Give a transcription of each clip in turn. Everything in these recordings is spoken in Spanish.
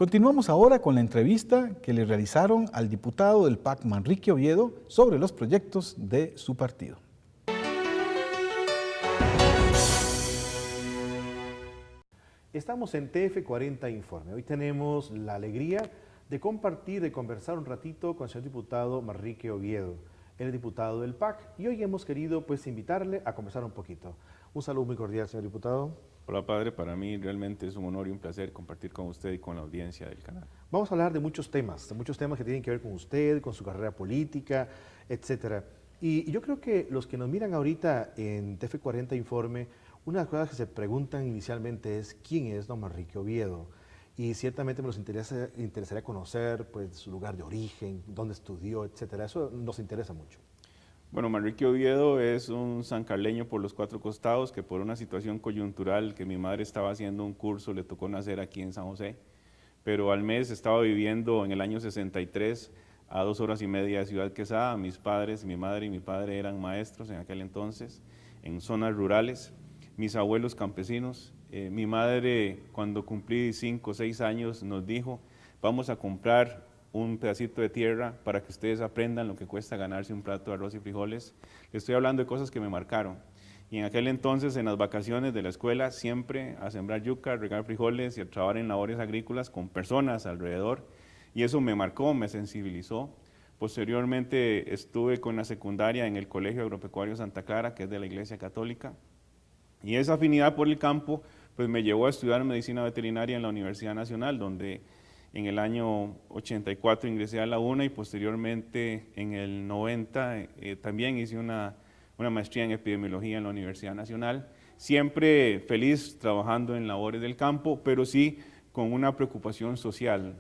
Continuamos ahora con la entrevista que le realizaron al diputado del PAC, Manrique Oviedo, sobre los proyectos de su partido. Estamos en TF40 Informe. Hoy tenemos la alegría de compartir, de conversar un ratito con el señor diputado Manrique Oviedo. Él es diputado del PAC y hoy hemos querido invitarle a conversar un poquito. Un saludo muy cordial, señor diputado. Hola, padre. Para mí realmente es un honor y un placer compartir con usted y con la audiencia del canal. Vamos a hablar de muchos temas que tienen que ver con usted, con su carrera política, etcétera. Y yo creo que los que nos miran ahorita en TF40 Informe, una de las cosas que se preguntan inicialmente es ¿quién es don Manrique Oviedo? Y ciertamente nos interesaría conocer pues, su lugar de origen, dónde estudió, etcétera. Eso nos interesa mucho. Bueno, Manrique Oviedo es un sancarleño por los cuatro costados que por una situación coyuntural que mi madre estaba haciendo un curso, le tocó nacer aquí en San José, pero al mes estaba viviendo en el año 63 a 2 horas y media de Ciudad Quesada. Mis padres, mi madre y mi padre eran maestros en aquel entonces, en zonas rurales, mis abuelos campesinos. Mi madre, cuando cumplí 5 o 6 años, nos dijo, vamos a comprar un pedacito de tierra para que ustedes aprendan lo que cuesta ganarse un plato de arroz y frijoles. Les estoy hablando de cosas que me marcaron. Y en aquel entonces, en las vacaciones de la escuela, siempre a sembrar yuca, a regar frijoles y a trabajar en labores agrícolas con personas alrededor. Y eso me marcó, me sensibilizó. Posteriormente estuve con la secundaria en el Colegio Agropecuario Santa Clara, que es de la Iglesia Católica. Y esa afinidad por el campo pues me llevó a estudiar medicina veterinaria en la Universidad Nacional, donde en el año 84 ingresé a la UNA y posteriormente en el 90 también hice una maestría en epidemiología en la Universidad Nacional. Siempre feliz trabajando en labores del campo, pero sí con una preocupación social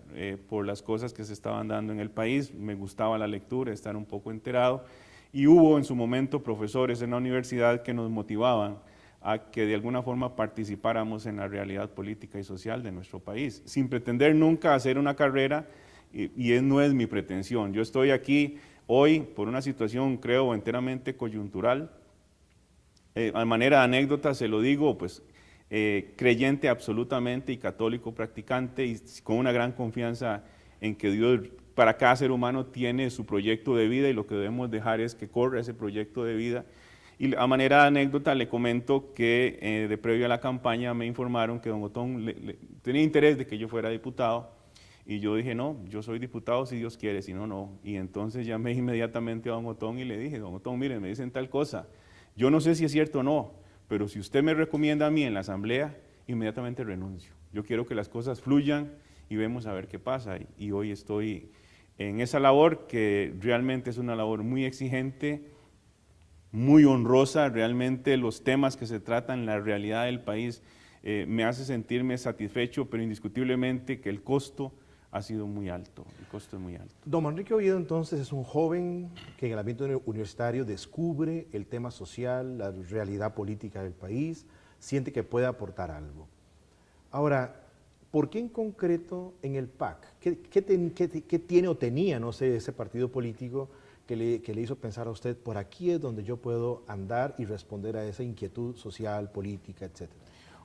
por las cosas que se estaban dando en el país. Me gustaba la lectura, estar un poco enterado, y hubo en su momento profesores en la universidad que nos motivaban a que de alguna forma participáramos en la realidad política y social de nuestro país, sin pretender nunca hacer una carrera, y no es mi pretensión. Yo estoy aquí hoy por una situación, creo, enteramente coyuntural. A manera de anécdota se lo digo, pues creyente absolutamente y católico practicante, y con una gran confianza en que Dios para cada ser humano tiene su proyecto de vida y lo que debemos dejar es que corra ese proyecto de vida. Y a manera de anécdota le comento que de previo a la campaña me informaron que don Otón tenía interés de que yo fuera diputado, y yo dije no, yo soy diputado si Dios quiere, si no, no. Y entonces llamé inmediatamente a don Otón y le dije, don Otón, mire, me dicen tal cosa, yo no sé si es cierto o no, pero si usted me recomienda a mí en la asamblea, inmediatamente renuncio. Yo quiero que las cosas fluyan y vemos a ver qué pasa. Y hoy estoy en esa labor que realmente es una labor muy exigente, muy honrosa. Realmente los temas que se tratan, la realidad del país, me hace sentirme satisfecho, pero indiscutiblemente que el costo ha sido muy alto, el costo es muy alto. Don Manrique Oviedo entonces es un joven que en el ambiente universitario descubre el tema social, la realidad política del país, siente que puede aportar algo. Ahora, ¿por qué en concreto en el PAC? ¿Qué tiene o tenía, no sé, ese partido político que le hizo pensar a usted, por aquí es donde yo puedo andar y responder a esa inquietud social, política, etcétera?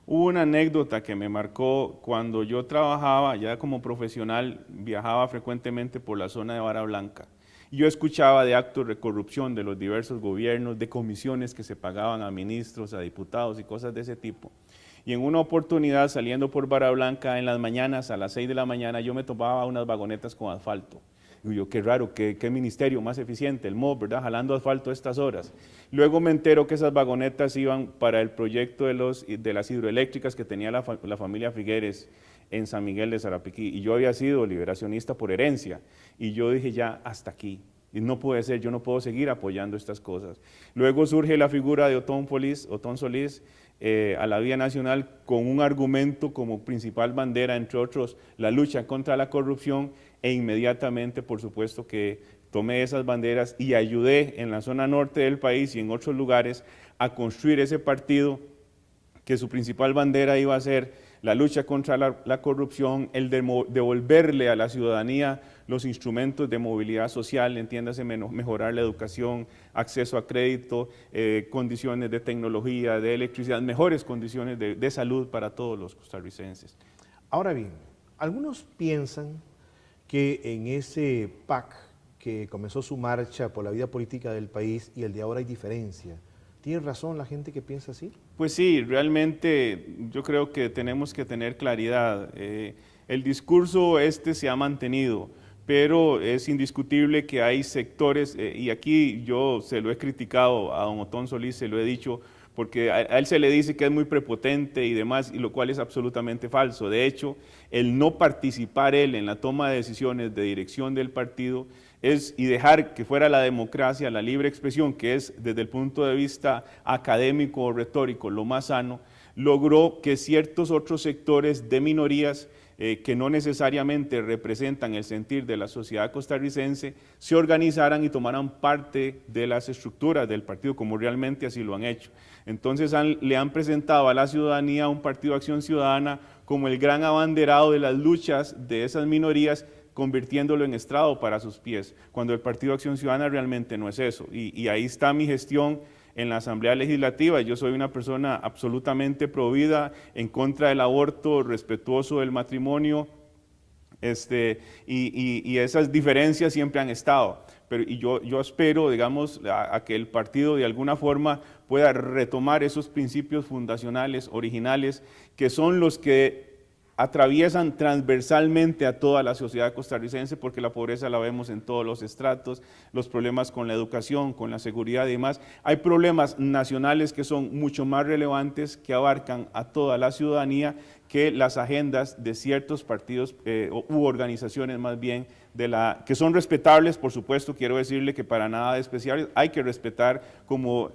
Hubo una anécdota que me marcó cuando yo trabajaba ya como profesional, viajaba frecuentemente por la zona de Vara Blanca. Y yo escuchaba de actos de corrupción de los diversos gobiernos, de comisiones que se pagaban a ministros, a diputados y cosas de ese tipo. Y en una oportunidad, saliendo por Vara Blanca en las mañanas, a las 6 de la mañana, yo me tomaba unas vagonetas con asfalto. Y yo, qué raro, qué ministerio más eficiente, el MOB, ¿verdad? Jalando asfalto a estas horas. Luego me entero que esas vagonetas iban para el proyecto de las hidroeléctricas que tenía la familia Figueres en San Miguel de Sarapiquí. Y yo había sido liberacionista por herencia. Y yo dije, ya, hasta aquí. Y no puede ser, yo no puedo seguir apoyando estas cosas. Luego surge la figura de Otón Solís, a la vía nacional con un argumento como principal bandera, entre otros, la lucha contra la corrupción, e inmediatamente, por supuesto, que tomé esas banderas y ayudé en la zona norte del país y en otros lugares a construir ese partido que su principal bandera iba a ser la lucha contra la corrupción, el devolverle a la ciudadanía los instrumentos de movilidad social, entiéndase, mejorar la educación, acceso a crédito, condiciones de tecnología, de electricidad, mejores condiciones de salud para todos los costarricenses. Ahora bien, Algunos piensan que en ese PAC que comenzó su marcha por la vida política del país y el de ahora hay diferencia. ¿Tiene razón la gente que piensa así? Pues sí, realmente yo creo que tenemos que tener claridad. El discurso se ha mantenido, pero es indiscutible que hay sectores, y aquí yo se lo he criticado a don Otón Solís, se lo he dicho, porque a él se le dice que es muy prepotente y demás, y lo cual es absolutamente falso. De hecho, el no participar él en la toma de decisiones de dirección del partido y dejar que fuera la democracia, la libre expresión, que es desde el punto de vista académico o retórico lo más sano, logró que ciertos otros sectores de minorías que no necesariamente representan el sentir de la sociedad costarricense, se organizaran y tomaran parte de las estructuras del partido, como realmente así lo han hecho. Entonces le han presentado a la ciudadanía un partido Acción Ciudadana como el gran abanderado de las luchas de esas minorías, convirtiéndolo en estrado para sus pies, cuando el Partido Acción Ciudadana realmente no es eso. Y ahí está mi gestión en la Asamblea Legislativa. Yo soy una persona absolutamente provida, en contra del aborto, respetuoso del matrimonio, y esas diferencias siempre han estado. Y yo espero, digamos, a que el partido de alguna forma pueda retomar esos principios fundacionales, originales, que son los que atraviesan transversalmente a toda la sociedad costarricense, porque la pobreza la vemos en todos los estratos, los problemas con la educación, con la seguridad y demás. Hay problemas nacionales que son mucho más relevantes, que abarcan a toda la ciudadanía, que las agendas de ciertos partidos u organizaciones más bien, que son respetables, por supuesto. Quiero decirle que para nada de especiales, hay que respetar como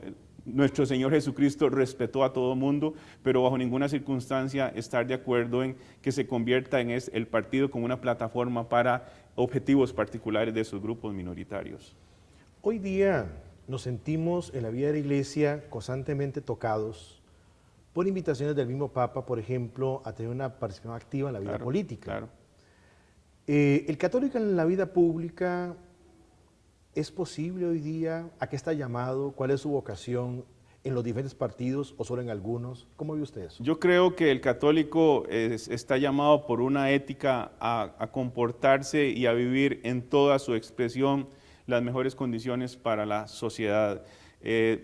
nuestro Señor Jesucristo respetó a todo mundo, pero bajo ninguna circunstancia estar de acuerdo en que se convierta en el partido como una plataforma para objetivos particulares de esos grupos minoritarios. Hoy día nos sentimos en la vida de la Iglesia constantemente tocados por invitaciones del mismo Papa, por ejemplo, a tener una participación activa en la vida política. Claro. El católico en la vida pública, ¿es posible hoy día? ¿A qué está llamado? ¿Cuál es su vocación en los diferentes partidos o solo en algunos? ¿Cómo ve usted eso? Yo creo que el católico está llamado por una ética a comportarse y a vivir en toda su expresión las mejores condiciones para la sociedad.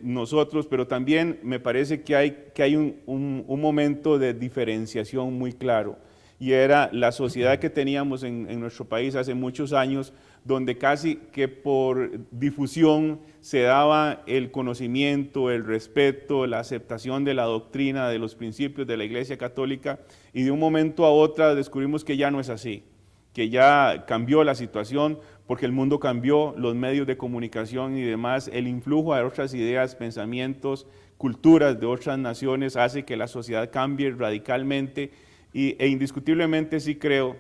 Nosotros, pero también me parece que hay un momento de diferenciación muy claro, y era la sociedad que teníamos en nuestro país hace muchos años, donde casi que por difusión se daba el conocimiento, el respeto, la aceptación de la doctrina, de los principios de la Iglesia Católica, y de un momento a otro descubrimos que ya no es así, que ya cambió la situación, porque el mundo cambió, los medios de comunicación y demás, el influjo de otras ideas, pensamientos, culturas de otras naciones hace que la sociedad cambie radicalmente, e indiscutiblemente sí creo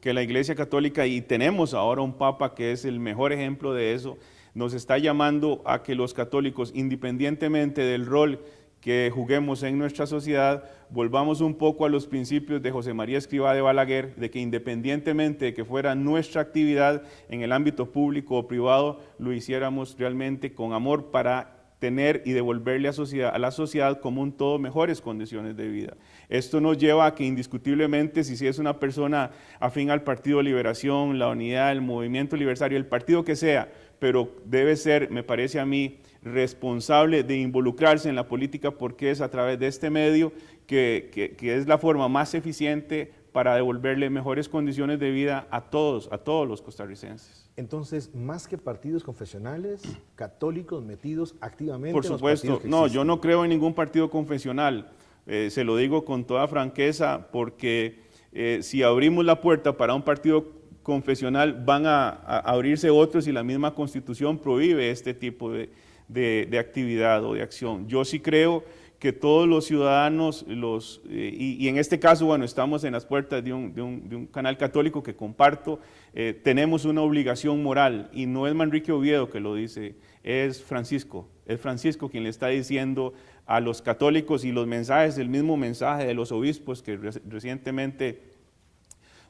que la Iglesia Católica, y tenemos ahora un Papa que es el mejor ejemplo de eso, nos está llamando a que los católicos, independientemente del rol que juguemos en nuestra sociedad, volvamos un poco a los principios de José María Escrivá de Balaguer, de que independientemente de que fuera nuestra actividad en el ámbito público o privado, lo hiciéramos realmente con amor para tener y devolverle a la sociedad como un todo mejores condiciones de vida. Esto nos lleva a que indiscutiblemente, si es una persona afín al Partido Liberación, la Unidad, el Movimiento Libertario, el partido que sea, pero debe ser, me parece a mí, responsable de involucrarse en la política, porque es a través de este medio que es la forma más eficiente para devolverle mejores condiciones de vida a todos los costarricenses. Entonces, más que partidos confesionales, católicos metidos activamente Por en los supuesto, partidos que no, existen. yo no creo en ningún partido confesional, se lo digo con toda franqueza, porque si abrimos la puerta para un partido confesional, van a abrirse otros, y la misma Constitución prohíbe este tipo de actividad o de acción. Yo sí creo que todos los ciudadanos, y en este caso, bueno, estamos en las puertas de un canal católico que comparto, tenemos una obligación moral, y no es Manrique Oviedo que lo dice, es Francisco quien le está diciendo a los católicos, y los mensajes, el mismo mensaje de los obispos que recientemente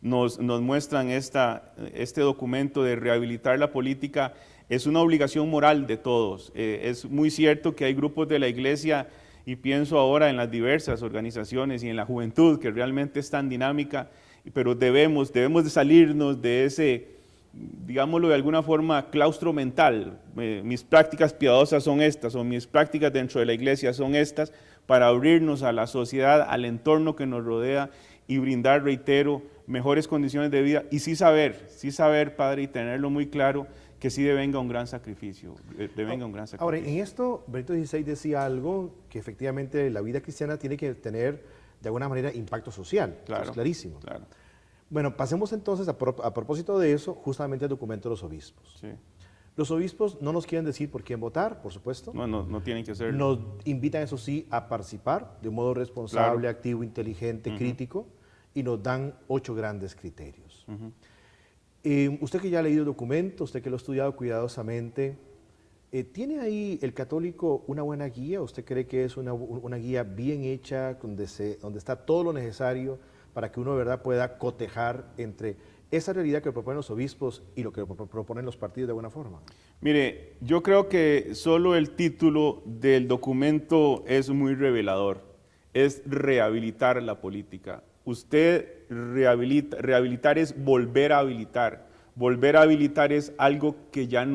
nos muestran este documento de rehabilitar la política, es una obligación moral de todos. Es muy cierto que hay grupos de la Iglesia, y pienso ahora en las diversas organizaciones y en la juventud, que realmente es tan dinámica pero debemos de salirnos de ese, digámoslo de alguna forma, claustro mental. Mis prácticas piadosas son estas, o mis prácticas dentro de la iglesia son estas, para abrirnos a la sociedad, al entorno que nos rodea y brindar, reitero, mejores condiciones de vida y sí saber, Padre, y tenerlo muy claro, que sí devenga un gran sacrificio, Ahora, en esto, Benedicto XVI decía algo que efectivamente la vida cristiana tiene que tener de alguna manera impacto social, claro, es clarísimo. Claro. Bueno, pasemos entonces a propósito de eso, justamente al documento de los obispos. Sí. Los obispos no nos quieren decir por quién votar, por supuesto. No tienen que hacerlo. Nos invitan, eso sí, a participar de un modo responsable, claro, activo, inteligente, crítico, y nos dan 8 grandes criterios. Usted que ya ha leído el documento, usted que lo ha estudiado cuidadosamente, ¿tiene ahí el católico una buena guía? ¿Usted cree que es una guía bien hecha, donde está todo lo necesario para que uno de verdad pueda cotejar entre esa realidad que proponen los obispos y lo que proponen los partidos de alguna forma? Mire, yo creo que solo el título del documento es muy revelador. Es rehabilitar la política. Usted rehabilitar es volver a habilitar. Volver a habilitar es algo que ya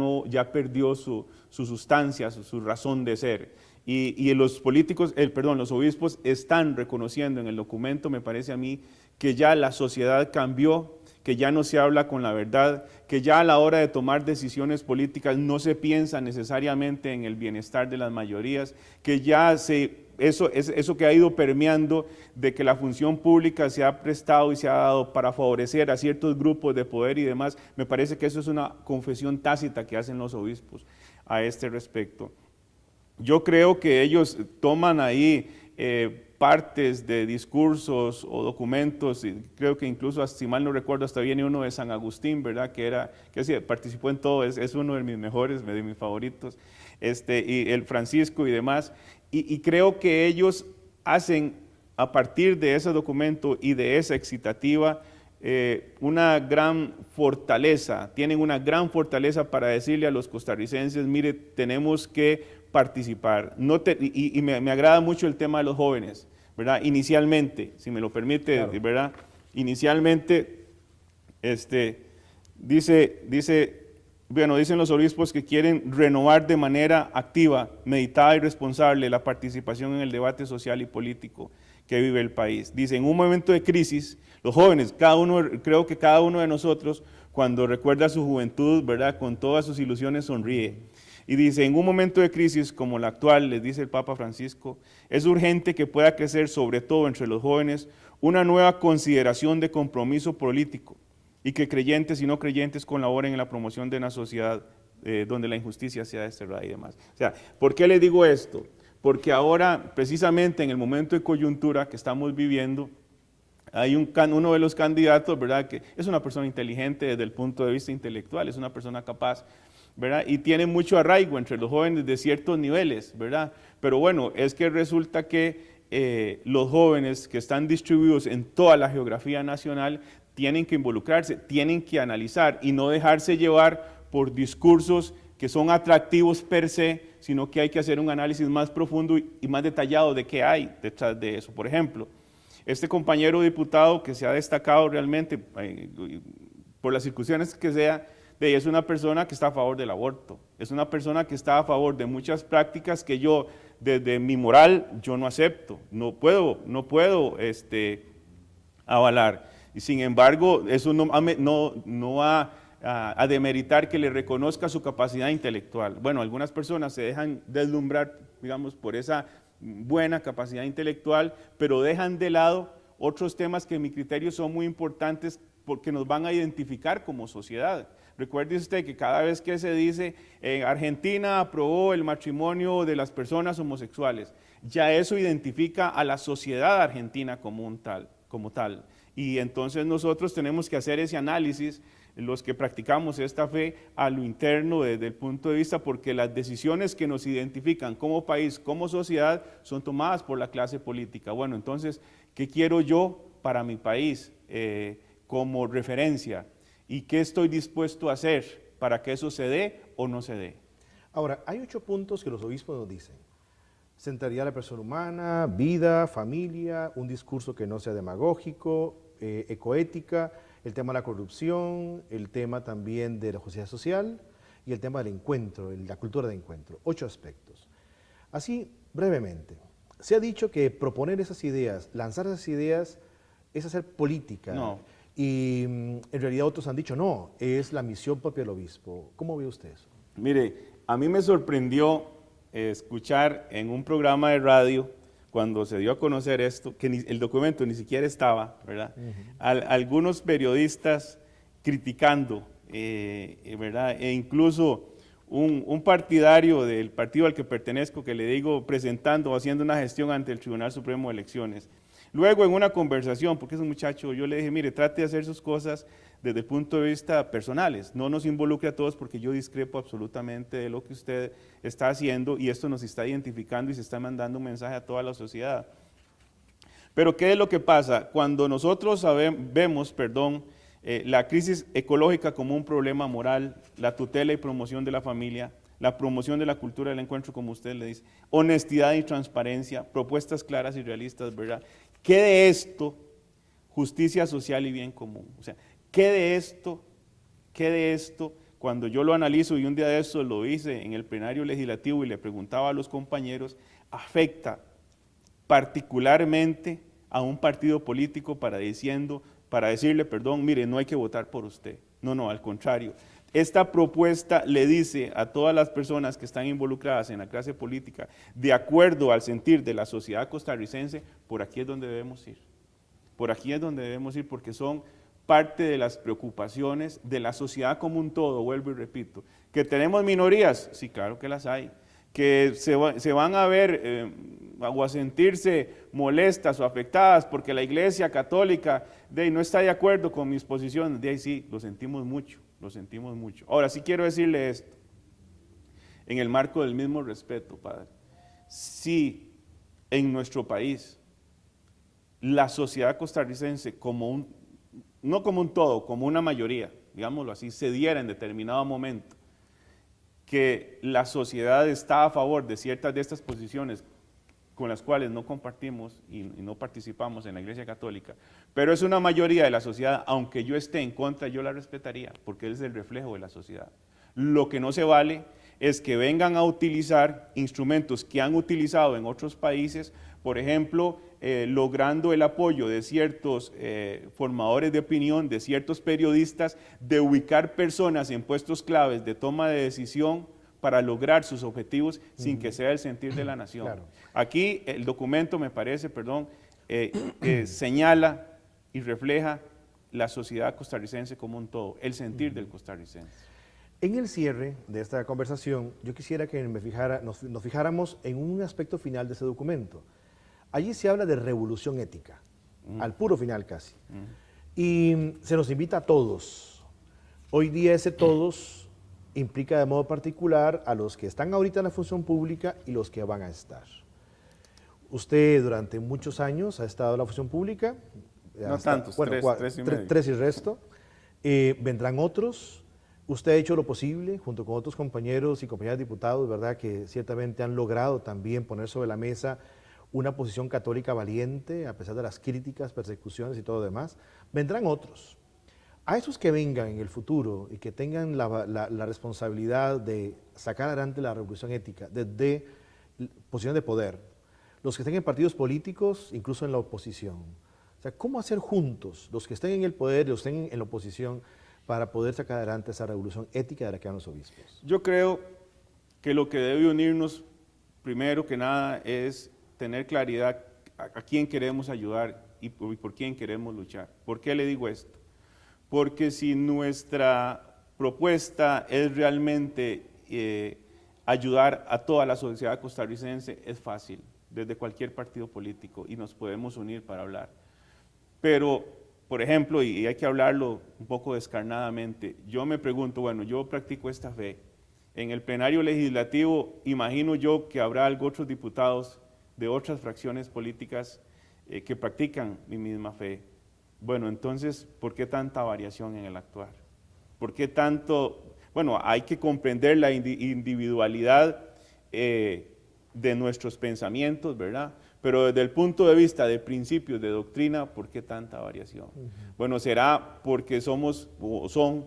perdió su sustancia, su razón de ser. Y los los obispos están reconociendo en el documento, me parece a mí, que ya la sociedad cambió, que ya no se habla con la verdad, que ya a la hora de tomar decisiones políticas no se piensa necesariamente en el bienestar de las mayorías, que ya eso que ha ido permeando de que la función pública se ha prestado y se ha dado para favorecer a ciertos grupos de poder y demás, me parece que eso es una confesión tácita que hacen los obispos a este respecto. Yo creo que ellos toman ahí partes de discursos o documentos, y creo que incluso, si mal no recuerdo, hasta viene uno de San Agustín, ¿verdad? Que sí, participó en todo, es uno de mis mejores, de mis favoritos, y el Francisco y demás, y creo que ellos hacen, a partir de ese documento y de esa excitativa, una gran fortaleza, tienen una gran fortaleza para decirle a los costarricenses, mire, tenemos que participar. Me agrada mucho el tema de los jóvenes, ¿verdad? Inicialmente, si me lo permite, claro, ¿verdad? Inicialmente, dicen los obispos que quieren renovar de manera activa, meditada y responsable la participación en el debate social y político que vive el país. Dice, en un momento de crisis, los jóvenes, creo que cada uno de nosotros, cuando recuerda su juventud, ¿verdad? Con todas sus ilusiones sonríe. Y dice, en un momento de crisis como la actual, les dice el Papa Francisco, es urgente que pueda crecer, sobre todo entre los jóvenes, una nueva consideración de compromiso político y que creyentes y no creyentes colaboren en la promoción de una sociedad donde la injusticia sea desterrada y demás. O sea, ¿por qué les digo esto? Porque ahora, precisamente en el momento de coyuntura que estamos viviendo, hay uno de los candidatos, ¿verdad?, que es una persona inteligente desde el punto de vista intelectual, es una persona capaz, ¿verdad? Y tiene mucho arraigo entre los jóvenes de ciertos niveles, ¿verdad? Pero bueno, es que resulta que los jóvenes que están distribuidos en toda la geografía nacional tienen que involucrarse, tienen que analizar y no dejarse llevar por discursos que son atractivos per se, sino que hay que hacer un análisis más profundo y más detallado de qué hay detrás de eso. Por ejemplo, este compañero diputado que se ha destacado realmente por las circunstancias que sea, es una persona que está a favor del aborto, es una persona que está a favor de muchas prácticas que yo, desde mi moral, yo no acepto, no puedo avalar. Y sin embargo, eso no va a demeritar que le reconozca su capacidad intelectual. Bueno, algunas personas se dejan deslumbrar, digamos, por esa buena capacidad intelectual, pero dejan de lado otros temas que en mi criterio son muy importantes porque nos van a identificar como sociedad. Recuerde usted que cada vez que se dice Argentina aprobó el matrimonio de las personas homosexuales, ya eso identifica a la sociedad argentina como tal. Y entonces nosotros tenemos que hacer ese análisis, los que practicamos esta fe, a lo interno desde el punto de vista, porque las decisiones que nos identifican como país, como sociedad, son tomadas por la clase política. Bueno, entonces, ¿qué quiero yo para mi país como referencia? ¿Y qué estoy dispuesto a hacer para que eso se dé o no se dé? Ahora, hay 8 puntos que los obispos nos dicen. Centraría a la persona humana, vida, familia, un discurso que no sea demagógico, ecoética, el tema de la corrupción, el tema también de la justicia social y el tema del encuentro, la cultura de encuentro. 8 aspectos. Así, brevemente, se ha dicho que proponer esas ideas, lanzar esas ideas, es hacer política. No. Y en realidad otros han dicho, no, es la misión propia del obispo. ¿Cómo ve usted eso? Mire, a mí me sorprendió escuchar en un programa de radio, cuando se dio a conocer esto, que el documento ni siquiera estaba, ¿verdad? Algunos periodistas criticando, ¿verdad? E incluso un partidario del partido al que pertenezco, que le digo, presentando o haciendo una gestión ante el Tribunal Supremo de Elecciones. Luego, en una conversación, porque es un muchacho, yo le dije, mire, trate de hacer sus cosas desde el punto de vista personales, no nos involucre a todos porque yo discrepo absolutamente de lo que usted está haciendo y esto nos está identificando y se está mandando un mensaje a toda la sociedad. Pero ¿qué es lo que pasa? Cuando nosotros vemos la crisis ecológica como un problema moral, la tutela y promoción de la familia, la promoción de la cultura del encuentro, como usted le dice, honestidad y transparencia, propuestas claras y realistas, ¿verdad? ¿Qué de esto? Justicia social y bien común. O sea, ¿qué de esto? Cuando yo lo analizo, y un día de eso lo hice en el plenario legislativo y le preguntaba a los compañeros, afecta particularmente a un partido político para decirle, mire, no hay que votar por usted. No, al contrario. Esta propuesta le dice a todas las personas que están involucradas en la clase política, de acuerdo al sentir de la sociedad costarricense, por aquí es donde debemos ir. Por aquí es donde debemos ir porque son parte de las preocupaciones de la sociedad como un todo, vuelvo y repito. ¿Que tenemos minorías? Sí, claro que las hay. ¿Que se van a ver o a sentirse molestas o afectadas porque la Iglesia Católica no está de acuerdo con mis posiciones? De ahí sí, lo sentimos mucho. Ahora sí quiero decirle esto, en el marco del mismo respeto, padre. Si en nuestro país la sociedad costarricense, no como un todo, como una mayoría, digámoslo así, se diera en determinado momento que la sociedad está a favor de ciertas de estas posiciones con las cuales no compartimos y no participamos en la Iglesia Católica, pero es una mayoría de la sociedad, aunque yo esté en contra, yo la respetaría, porque es el reflejo de la sociedad. Lo que no se vale es que vengan a utilizar instrumentos que han utilizado en otros países, por ejemplo, logrando el apoyo de ciertos formadores de opinión, de ciertos periodistas, de ubicar personas en puestos claves de toma de decisión para lograr sus objetivos sin que sea el sentir de la nación. Claro. Aquí el documento me parece, señala y refleja la sociedad costarricense como un todo, el sentir del costarricense. En el cierre de esta conversación, yo quisiera que nos fijáramos en un aspecto final de ese documento. Allí se habla de revolución ética, al puro final casi. Y se nos invita a todos. Hoy día ese todos implica de modo particular a los que están ahorita en la función pública y los que van a estar. Usted durante muchos años ha estado en la función pública. No tantos, tres y medio. Tres y resto. Vendrán otros. Usted ha hecho lo posible, junto con otros compañeros y compañeras diputados, ¿verdad?, que ciertamente han logrado también poner sobre la mesa una posición católica valiente, a pesar de las críticas, persecuciones y todo lo demás. Vendrán otros. A esos que vengan en el futuro y que tengan la responsabilidad de sacar adelante la revolución ética desde posiciones de poder, los que estén en partidos políticos, incluso en la oposición. O sea, ¿cómo hacer juntos, los que estén en el poder y los que estén en la oposición, para poder sacar adelante esa revolución ética de la que hablan los obispos? Yo creo que lo que debe unirnos, primero que nada, es tener claridad a quién queremos ayudar y por quién queremos luchar. ¿Por qué le digo esto? Porque si nuestra propuesta es realmente ayudar a toda la sociedad costarricense, es fácil, desde cualquier partido político, y nos podemos unir para hablar. Pero, por ejemplo, y hay que hablarlo un poco descarnadamente, yo me pregunto, bueno, yo practico esta fe. En el plenario legislativo, imagino yo que habrá otros diputados de otras fracciones políticas que practican mi misma fe. Bueno, entonces, ¿por qué tanta variación en el actuar? ¿Por qué tanto? Bueno, hay que comprender la individualidad de nuestros pensamientos, ¿verdad? pero desde el punto de vista de principios, de doctrina, ¿por qué tanta variación? Bueno, será porque somos o son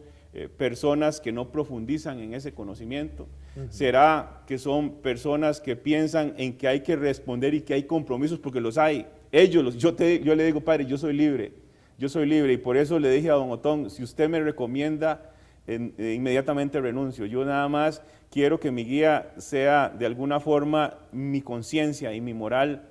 personas que no profundizan en ese conocimiento. ¿Será que son personas que piensan en que hay que responder y que hay compromisos porque los hay? Yo le digo, padre, yo soy libre y por eso le dije a don Otón, si usted me recomienda, inmediatamente renuncio. Yo nada más quiero que mi guía sea de alguna forma mi conciencia y mi moral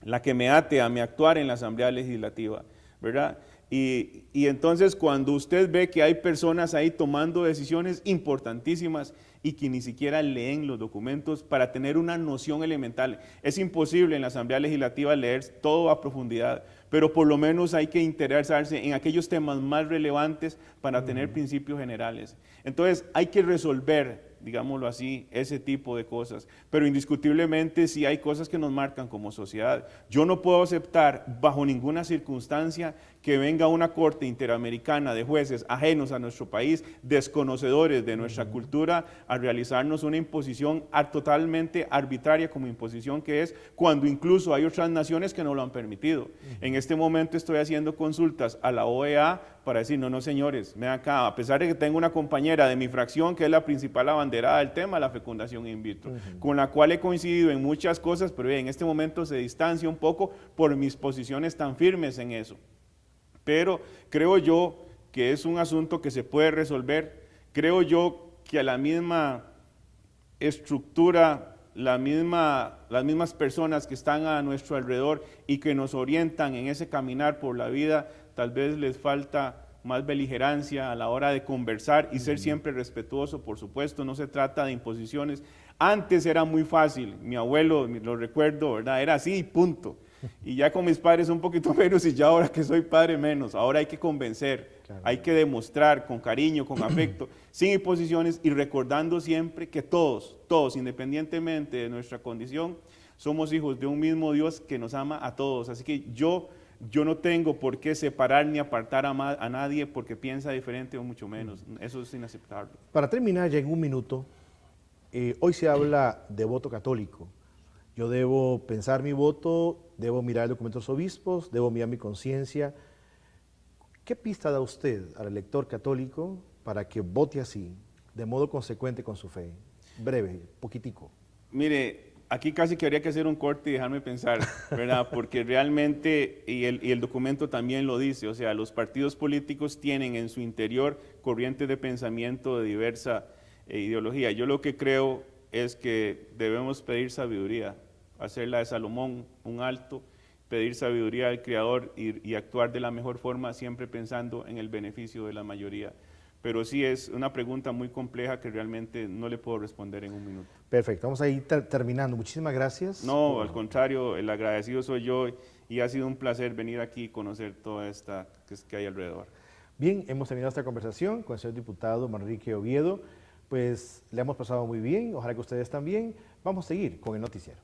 la que me ate a mi actuar en la Asamblea Legislativa, ¿verdad? Y entonces cuando usted ve que hay personas ahí tomando decisiones importantísimas y que ni siquiera leen los documentos para tener una noción elemental, es imposible en la Asamblea Legislativa leer todo a profundidad, pero por lo menos hay que interesarse en aquellos temas más relevantes para tener principios generales. Entonces hay que resolver, digámoslo así, ese tipo de cosas, pero indiscutiblemente sí hay cosas que nos marcan como sociedad. Yo no puedo aceptar bajo ninguna circunstancia que venga una corte interamericana de jueces ajenos a nuestro país, desconocedores de nuestra cultura, a realizarnos una imposición totalmente arbitraria como imposición que es, cuando incluso hay otras naciones que no lo han permitido. En este momento estoy haciendo consultas a la OEA para decir, no señores, ven acá, a pesar de que tengo una compañera de mi fracción que es la principal abanderada del tema, la fecundación in vitro, con la cual he coincidido en muchas cosas, pero en este momento se distancia un poco por mis posiciones tan firmes en eso. Pero creo yo que es un asunto que se puede resolver. Creo yo que a la misma estructura, las mismas personas que están a nuestro alrededor y que nos orientan en ese caminar por la vida, tal vez les falta más beligerancia a la hora de conversar y ser siempre respetuoso, por supuesto, no se trata de imposiciones. Antes era muy fácil, mi abuelo, lo recuerdo, ¿verdad? Era así, punto. Y ya con mis padres un poquito menos y ya ahora que soy padre menos. Ahora hay que convencer, hay que demostrar con cariño, con afecto, sin imposiciones y recordando siempre que todos, independientemente de nuestra condición, somos hijos de un mismo Dios que nos ama a todos. Así que yo no tengo por qué separar ni apartar a nadie porque piensa diferente o mucho menos. Eso es inaceptable. Para terminar ya en un minuto, hoy se habla de voto católico. Yo debo pensar mi voto, debo mirar el documento de los obispos, debo mirar mi conciencia. ¿Qué pista da usted al elector católico para que vote así, de modo consecuente con su fe? Breve, poquitico. Mire, aquí casi que habría que hacer un corte y dejarme pensar, ¿verdad? Porque realmente, y el documento también lo dice, o sea, los partidos políticos tienen en su interior corrientes de pensamiento de diversa ideología. Yo lo que creo es que debemos pedir sabiduría, hacer la de Salomón un alto, pedir sabiduría al Creador y actuar de la mejor forma, siempre pensando en el beneficio de la mayoría. Pero sí es una pregunta muy compleja que realmente no le puedo responder en un minuto. Perfecto, vamos a ir terminando. Muchísimas gracias. No, al contrario, el agradecido soy yo y ha sido un placer venir aquí y conocer toda esta que hay alrededor. Bien, hemos terminado esta conversación con el señor diputado Manrique Oviedo. Pues le hemos pasado muy bien, ojalá que ustedes también. Vamos a seguir con el noticiero.